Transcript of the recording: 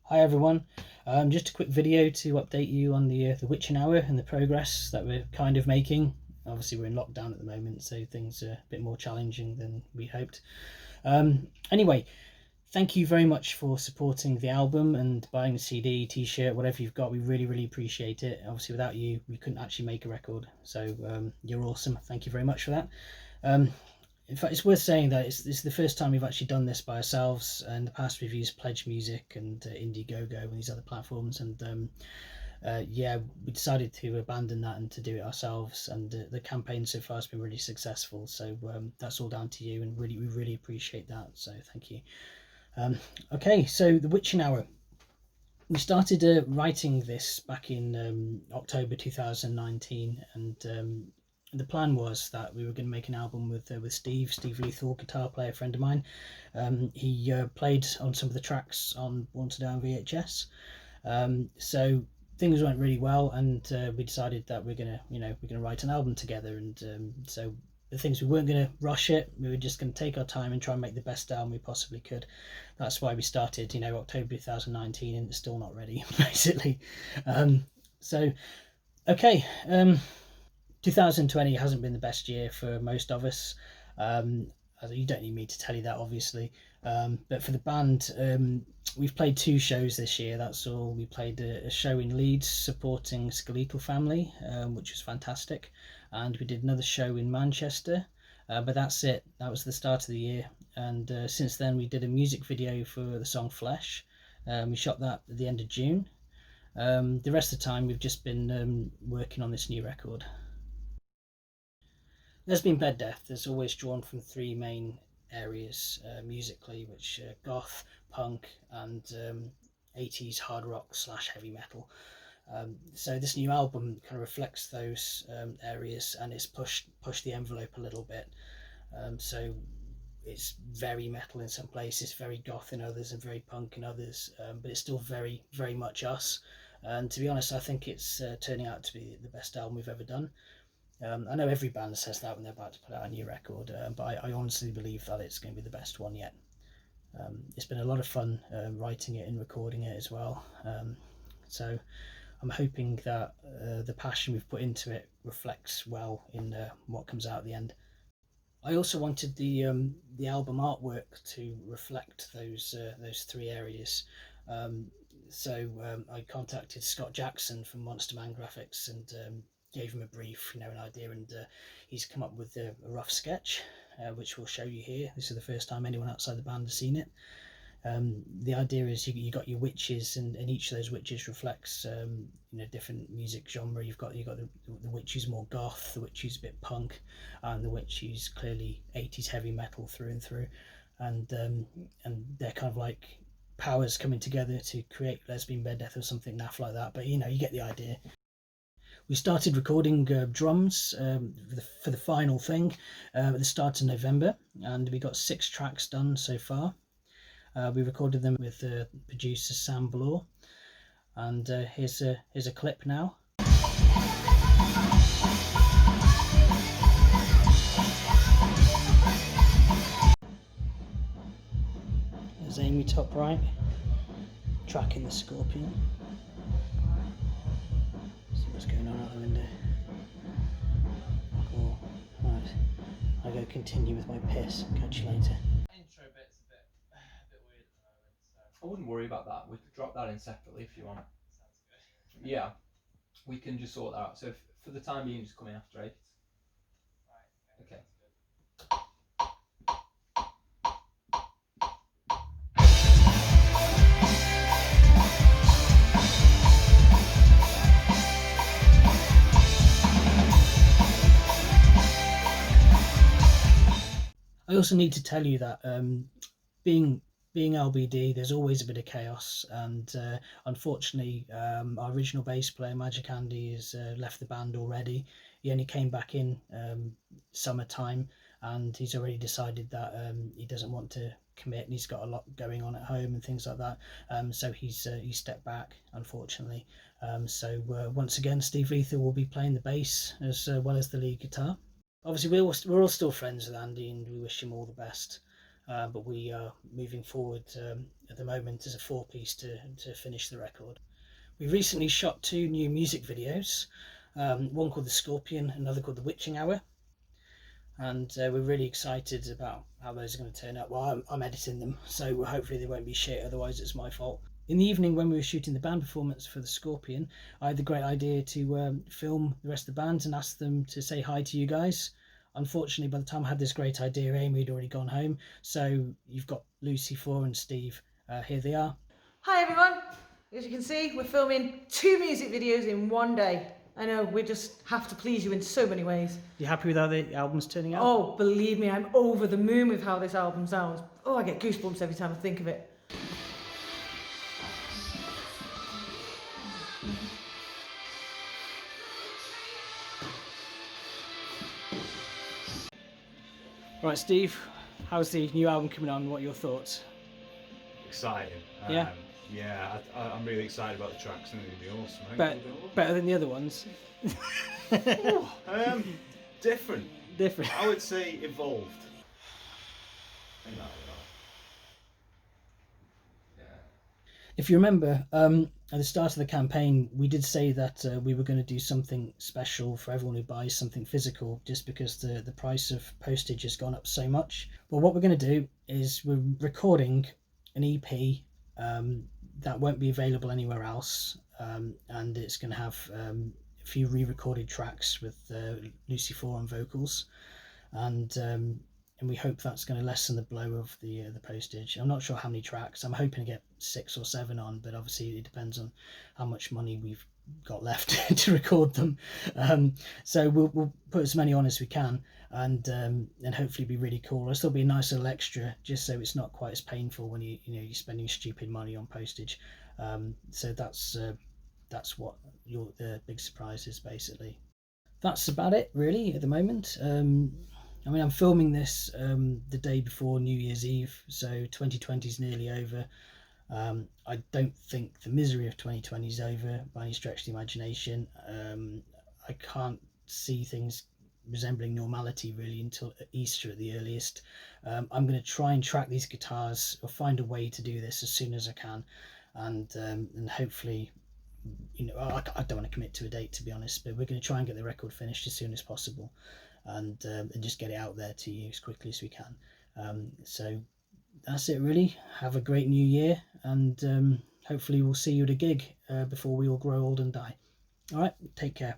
Hi everyone, just a quick video to update you on the witching hour and the progress that we're kind of making. Obviously we're in lockdown at the moment, so things are a bit more challenging than we hoped. Anyway, thank you very much for supporting the album and buying the CD, t-shirt, whatever you've got. We really appreciate it. Obviously without you we couldn't actually make a record, so you're awesome. Thank you very much for that. In fact, it's worth saying that this is the first time we've actually done this by ourselves. In the past, we've used Pledge Music and Indiegogo and these other platforms, and yeah, we decided to abandon that and to do it ourselves. And the campaign so far has been really successful. So that's all down to you, and we really appreciate that. So thank you. Okay, so the Witching Hour. We started writing this back in October 2019, and the plan was that we were going to make an album with Steve Lethal, guitar player, friend of mine. He played on some of the tracks on Wanted Down VHS. So things went really well, and we decided that we're gonna write an album together. And so the things, we weren't going to rush it. We were just going to take our time and try and make the best album we possibly could. That's why we started, October 2019, and it's still not ready, basically. So okay. 2020 hasn't been the best year for most of us. You don't need me to tell you that, obviously. But for the band, we've played 2 shows this year, that's all. We played a show in Leeds supporting Skeletal Family, which was fantastic. And we did another show in Manchester. But that's it. That was the start of the year. And since then, we did a music video for the song Flesh. We shot that at the end of June. The rest of the time, we've just been working on this new record. Lesbian Bed Death is always drawn from 3 main areas musically, which goth, punk, and 80s hard rock / heavy metal. So this new album kind of reflects those areas, and it's pushed the envelope a little bit. So it's very metal in some places, very goth in others, and very punk in others, but it's still very much us. And to be honest, I think it's turning out to be the best album we've ever done. I know every band says that when they're about to put out a new record, but I honestly believe that it's going to be the best one yet. It's been a lot of fun writing it and recording it as well. So I'm hoping that the passion we've put into it reflects well in what comes out at the end. I also wanted the album artwork to reflect those 3 areas. So I contacted Scott Jackson from Monster Man Graphics and gave him a brief, an idea, and he's come up with a rough sketch, which we'll show you here. This is the first time anyone outside the band has seen it. The idea is you got your witches, and each of those witches reflects different music genre. You've got the witch who's more goth, the witch who's a bit punk, and the witch who's clearly 80s heavy metal through and through. And they're kind of like powers coming together to create Lesbian Bed Death or something naff like that. But you get the idea. We started recording drums for the final thing at the start of November, and we got 6 tracks done so far. We recorded them with producer Sam Bloor, and here's a clip now. There's Amy top right, tracking the Scorpion. See what's going on out the window. Cool. Right, I go continue with my piss. Catch you later. Intro bit's a bit weird at the moment, so I wouldn't worry about that. We could drop that in separately if you want. Sounds good. Yeah, we can just sort that out. So for the time being, just come in after 8. Right. Okay. I also need to tell you that being LBD, there's always a bit of chaos, and unfortunately our original bass player Magic Andy has left the band already. He only came back in summertime, and he's already decided that he doesn't want to commit, and he's got a lot going on at home and things like that. So he's stepped back, unfortunately. So once again, Steve Lethal will be playing the bass as well as the lead guitar. Obviously we're all still friends with Andy, and we wish him all the best. but we are moving forward at the moment as a 4-piece to finish the record. We recently shot 2 new music videos, one called The Scorpion, another called The Witching Hour, and we're really excited about how those are going to turn out. Well, I'm editing them, so hopefully they won't be shit, otherwise it's my fault. In the evening, when we were shooting the band performance for The Scorpion, I had the great idea to film the rest of the band and ask them to say hi to you guys. Unfortunately, by the time I had this great idea, Amy had already gone home, so you've got Lucy, Flora and Steve. Here they are. Hi everyone! As you can see, we're filming 2 music videos in one day. I know, we just have to please you in so many ways. You happy with how the album's turning out? Oh, believe me, I'm over the moon with how this album sounds. Oh, I get goosebumps every time I think of it. Right, Steve, how's the new album coming on? What are your thoughts? Exciting. Yeah? Yeah, I'm really excited about the tracks. I think they're going to be awesome. I think Better, they'll be awesome. better than the other ones? Different. Different. I would say evolved. I think that would If you remember, at the start of the campaign, we did say that we were going to do something special for everyone who buys something physical, just because the price of postage has gone up so much. Well, what we're going to do is we're recording an EP that won't be available anywhere else, and it's going to have a few re-recorded tracks with Lucy Four on vocals, and we hope that's going to lessen the blow of the postage. I'm not sure how many tracks. I'm hoping to get 6 or 7 on, but obviously it depends on how much money we've got left to record them. So we'll put as many on as we can, and hopefully be really cool. It'll still be a nice little extra, just so it's not quite as painful when you're spending stupid money on postage. So that's what the big surprise is, basically. That's about it really at the moment. I mean, I'm filming this the day before New Year's Eve, so 2020 is nearly over. I don't think the misery of 2020 is over by any stretch of the imagination. I can't see things resembling normality really until Easter at the earliest. I'm going to try and track these guitars, or find a way to do this as soon as I can, and hopefully, I don't want to commit to a date, to be honest, but we're going to try and get the record finished as soon as possible, and just get it out there to you as quickly as we can. So that's it really. Have a great new year, and hopefully we'll see you at a gig before we all grow old and die. All right, take care.